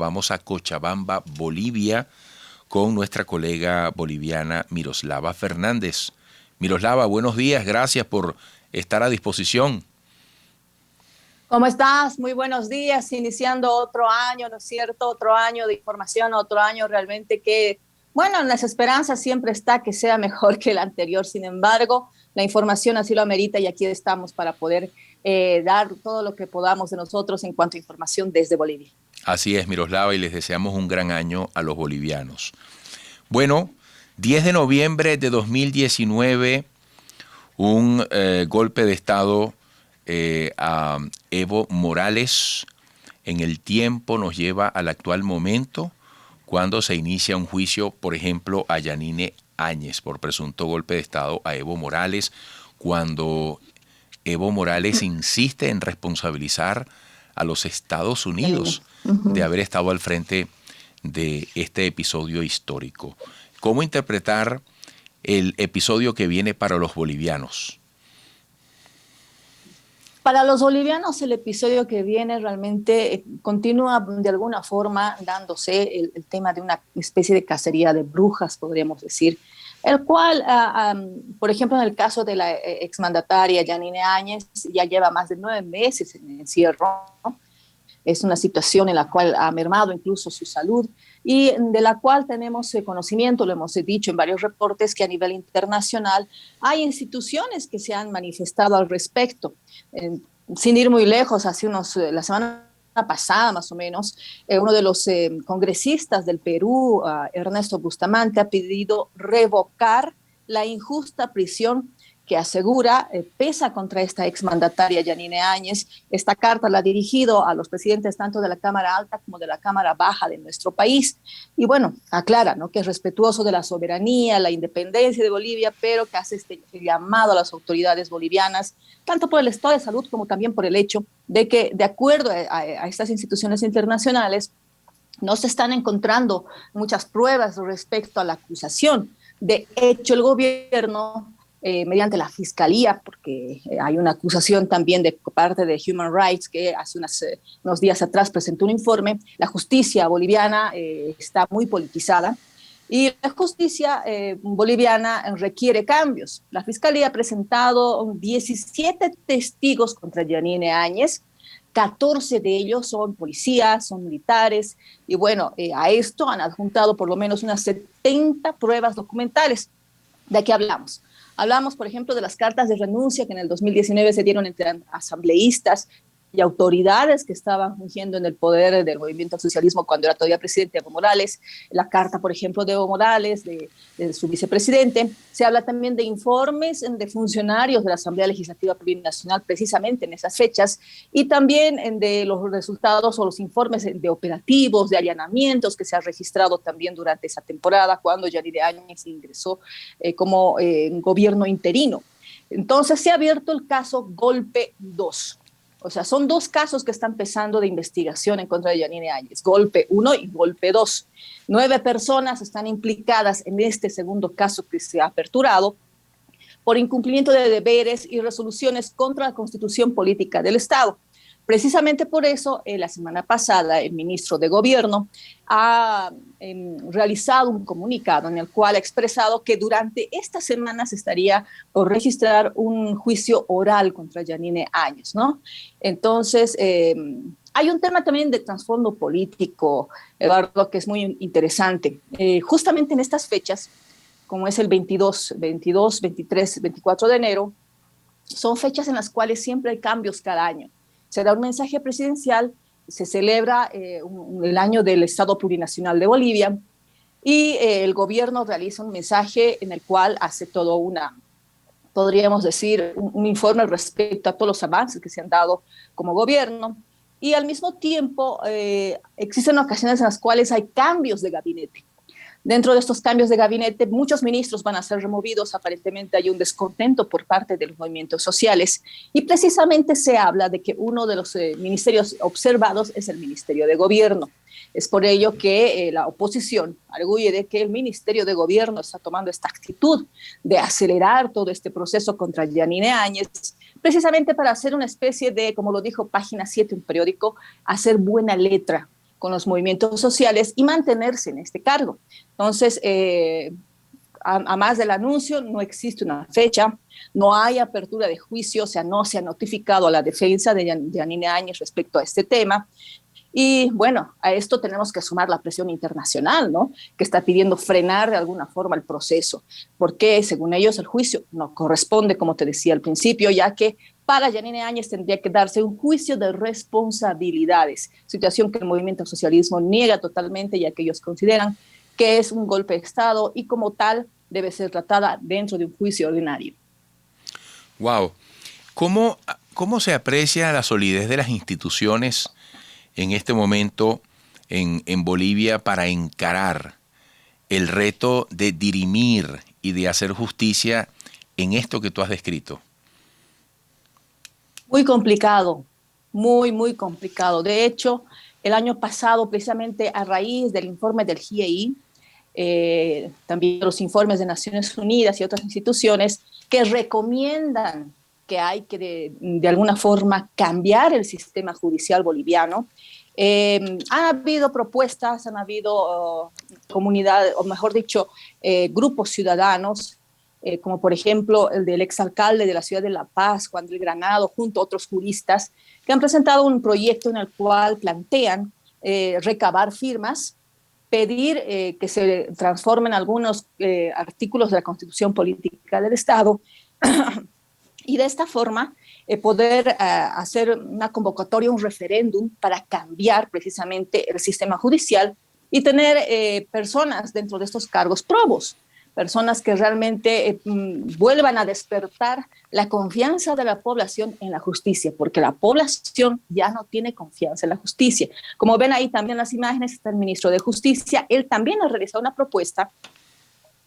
vamos a Cochabamba, Bolivia, con nuestra colega boliviana Miroslava Fernández. Miroslava, buenos días, gracias por estar a disposición. ¿Cómo estás? Muy buenos días, iniciando otro año, ¿no es cierto? Otro año de información, otro año realmente que, bueno, las esperanzas siempre está que sea mejor que el anterior. Sin embargo, la información así lo amerita y aquí estamos para poder dar todo lo que podamos de nosotros en cuanto a información desde Bolivia. Así es, Miroslava, y les deseamos un gran año a los bolivianos. Bueno, 10 de noviembre de 2019, un golpe de Estado a Evo Morales en el tiempo nos lleva al actual momento cuando se inicia un juicio, por ejemplo, a Yanine Áñez por presunto golpe de Estado a Evo Morales, cuando Evo Morales insiste en responsabilizar a los Estados Unidos de haber estado al frente de este episodio histórico. ¿Cómo interpretar el episodio que viene para los bolivianos? Para los bolivianos, el episodio que viene realmente continúa de alguna forma dándose el tema de una especie de cacería de brujas, podríamos decir, el cual, por ejemplo, en el caso de la exmandataria Yanine Áñez, ya lleva más de 9 meses en encierro, ¿no? Es una situación en la cual ha mermado incluso su salud y de la cual tenemos conocimiento, lo hemos dicho en varios reportes, que a nivel internacional hay instituciones que se han manifestado al respecto. Sin ir muy lejos, la semana pasada más o menos, uno de los congresistas del Perú, Ernesto Bustamante, ha pedido revocar la injusta prisión que asegura pesa contra esta exmandataria Yanine Áñez. Esta carta la ha dirigido a los presidentes tanto de la Cámara Alta como de la Cámara Baja de nuestro país. Y bueno, aclara, ¿no?, que es respetuoso de la soberanía, la independencia de Bolivia, pero que hace este llamado a las autoridades bolivianas, tanto por el estado de salud como también por el hecho de que, de acuerdo a estas instituciones internacionales, no se están encontrando muchas pruebas respecto a la acusación. De hecho, el gobierno mediante la fiscalía, porque hay una acusación también de parte de Human Rights que hace unos días atrás presentó un informe. La justicia boliviana está muy politizada y la justicia boliviana requiere cambios. La fiscalía ha presentado 17 testigos contra Yanine Áñez. 14 de ellos son policías, son militares, y bueno, a esto han adjuntado por lo menos unas 70 pruebas documentales. ¿De qué hablamos? Hablamos, por ejemplo, de las cartas de renuncia que en el 2019 se dieron entre asambleístas y autoridades que estaban fungiendo en el poder del movimiento al socialismo cuando era todavía presidente Evo Morales. La carta, por ejemplo, de Evo Morales, de su vicepresidente. Se habla también de informes de funcionarios de la Asamblea Legislativa Plurinacional precisamente en esas fechas, y también de los resultados o los informes de operativos, de allanamientos que se han registrado también durante esa temporada cuando Yanine Áñez ingresó como gobierno interino. Entonces se ha abierto el caso Golpe 2. O sea, son dos casos que están empezando de investigación en contra de Yanine Áñez, Golpe 1 y Golpe 2. 9 personas están implicadas en este segundo caso que se ha aperturado por incumplimiento de deberes y resoluciones contra la Constitución Política del Estado. Precisamente por eso, la semana pasada, el ministro de Gobierno ha realizado un comunicado en el cual ha expresado que durante esta semana se estaría por registrar un juicio oral contra Yanine Áñez, ¿no? Entonces, hay un tema también de trasfondo político, Eduardo, que es muy interesante. Justamente en estas fechas, como es el 22, 23, 24 de enero, son fechas en las cuales siempre hay cambios cada año. Se da un mensaje presidencial, se celebra el año del Estado Plurinacional de Bolivia y el gobierno realiza un mensaje en el cual hace todo podríamos decir, un informe respecto a todos los avances que se han dado como gobierno, y al mismo tiempo existen ocasiones en las cuales hay cambios de gabinete. Dentro de estos cambios de gabinete, muchos ministros van a ser removidos. Aparentemente hay un descontento por parte de los movimientos sociales y precisamente se habla de que uno de los ministerios observados es el Ministerio de Gobierno. Es por ello que la oposición arguye de que el Ministerio de Gobierno está tomando esta actitud de acelerar todo este proceso contra Yanine Áñez, precisamente para hacer una especie de, como lo dijo Página 7, un periódico, hacer buena letra con los movimientos sociales y mantenerse en este cargo. Entonces, a más del anuncio, no existe una fecha, no hay apertura de juicio, o sea, no se ha notificado a la defensa de Yanine Áñez respecto a este tema. Y bueno, a esto tenemos que sumar la presión internacional, ¿no? Que está pidiendo frenar de alguna forma el proceso, porque según ellos el juicio no corresponde, como te decía al principio, ya que para Yanine Áñez tendría que darse un juicio de responsabilidades, situación que el movimiento socialismo niega totalmente, ya que ellos consideran que es un golpe de Estado y como tal debe ser tratada dentro de un juicio ordinario. Wow. ¿Cómo se aprecia la solidez de las instituciones en este momento en Bolivia para encarar el reto de dirimir y de hacer justicia en esto que tú has descrito? Muy complicado, muy complicado. De hecho, el año pasado, precisamente a raíz del informe del GIEI, también los informes de Naciones Unidas y otras instituciones que recomiendan que hay que de alguna forma cambiar el sistema judicial boliviano. Han habido propuestas, han habido comunidades, o mejor dicho, grupos ciudadanos, como por ejemplo el del exalcalde de la ciudad de La Paz, Juan del Granado, junto a otros juristas, que han presentado un proyecto en el cual plantean recabar firmas, pedir que se transformen algunos artículos de la Constitución Política del Estado y de esta forma poder hacer una convocatoria, un referéndum para cambiar precisamente el sistema judicial y tener personas dentro de estos cargos probos, personas que realmente vuelvan a despertar la confianza de la población en la justicia, porque la población ya no tiene confianza en la justicia. Como ven ahí también las imágenes, está el ministro de Justicia, él también ha realizado una propuesta.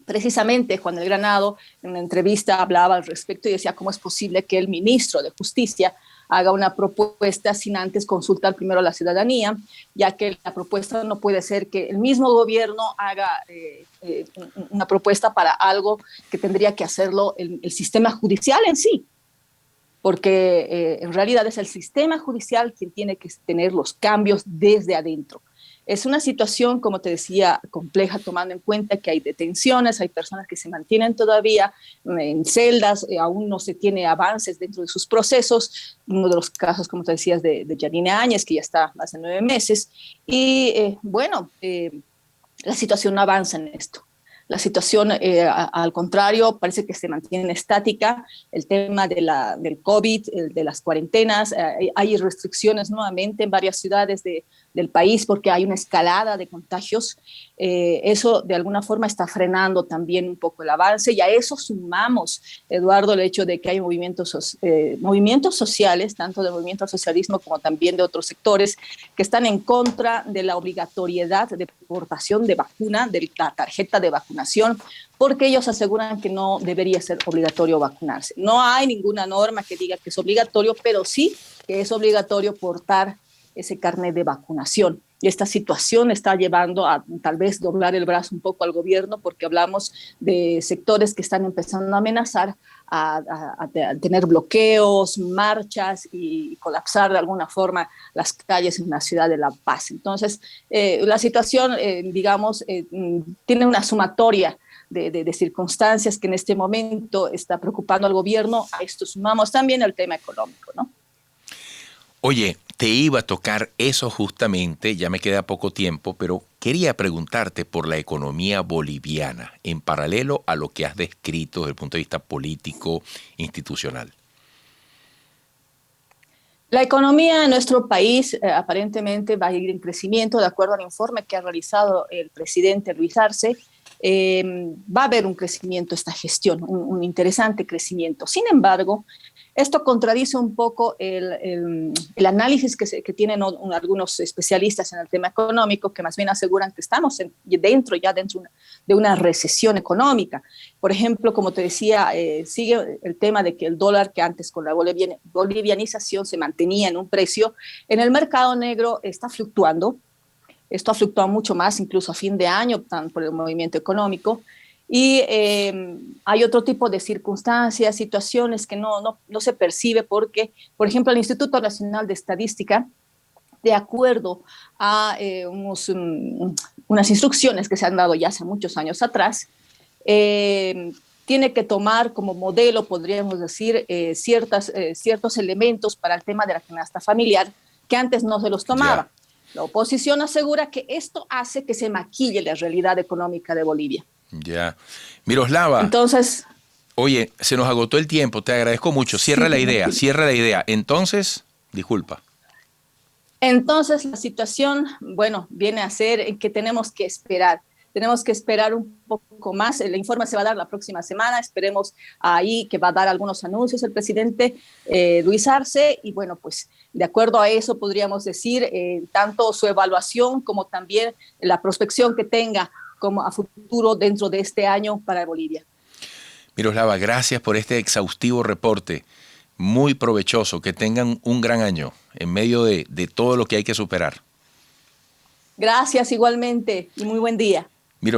Precisamente Juan del Granado en una entrevista hablaba al respecto y decía cómo es posible que el ministro de Justicia haga una propuesta sin antes consultar primero a la ciudadanía, ya que la propuesta no puede ser que el mismo gobierno haga una propuesta para algo que tendría que hacerlo el sistema judicial en sí, porque en realidad es el sistema judicial quien tiene que tener los cambios desde adentro. Es una situación, como te decía, compleja, tomando en cuenta que hay detenciones, hay personas que se mantienen todavía en celdas, aún no se tiene avances dentro de sus procesos. Uno de los casos, como te decías, de Yanine Áñez, que ya está hace 9 meses. Y la situación no avanza en esto. La situación, al contrario, parece que se mantiene estática. El tema del COVID, de las cuarentenas, hay restricciones nuevamente en varias ciudades del país porque hay una escalada de contagios. Eso de alguna forma está frenando también un poco el avance y a eso sumamos, Eduardo, el hecho de que hay movimientos sociales, tanto del movimiento al socialismo como también de otros sectores, que están en contra de la obligatoriedad de portación de vacuna, de la tarjeta de vacunación, porque ellos aseguran que no debería ser obligatorio vacunarse. No hay ninguna norma que diga que es obligatorio, pero sí que es obligatorio portar ese carnet de vacunación. Y esta situación está llevando a tal vez doblar el brazo un poco al gobierno porque hablamos de sectores que están empezando a amenazar a tener bloqueos, marchas y colapsar de alguna forma las calles en la ciudad de La Paz. Entonces, la situación, digamos, tiene una sumatoria de circunstancias que en este momento está preocupando al gobierno. A esto sumamos también el tema económico, ¿no? Oye, te iba a tocar eso justamente, ya me queda poco tiempo, pero quería preguntarte por la economía boliviana, en paralelo a lo que has descrito desde el punto de vista político, institucional. La economía de nuestro país aparentemente va a ir en crecimiento, de acuerdo al informe que ha realizado el presidente Luis Arce. Va a haber un crecimiento esta gestión, un interesante crecimiento. Sin embargo, esto contradice un poco el análisis que tienen algunos especialistas en el tema económico, que más bien aseguran que estamos dentro de una recesión económica. Por ejemplo, como te decía, sigue el tema de que el dólar, que antes con la bolivianización se mantenía en un precio, en el mercado negro está fluctuando. Esto ha fluctuado mucho más, incluso a fin de año, por el movimiento económico. Y hay otro tipo de circunstancias, situaciones que no se percibe porque, por ejemplo, el Instituto Nacional de Estadística de acuerdo a unas instrucciones que se han dado ya hace muchos años atrás, tiene que tomar como modelo, podríamos decir, ciertos elementos para el tema de la canasta familiar que antes no se los tomaba. Ya. La oposición asegura que esto hace que se maquille la realidad económica de Bolivia. Ya. Miroslava, Entonces, oye, se nos agotó el tiempo, te agradezco mucho. sí, Cierra la idea, tranquilo. cierra la idea. Entonces, disculpa. Entonces, la situación, bueno, viene a ser que tenemos que esperar. Tenemos que esperar un poco más. El informe se va a dar la próxima semana. Esperemos ahí que va a dar algunos anuncios el presidente Luis Arce. Y bueno, pues de acuerdo a eso podríamos decir tanto su evaluación como también la prospección que tenga como a futuro dentro de este año para Bolivia. Miroslava, gracias por este exhaustivo reporte. Muy provechoso. Que tengan un gran año en medio de todo lo que hay que superar. Gracias igualmente y muy buen día.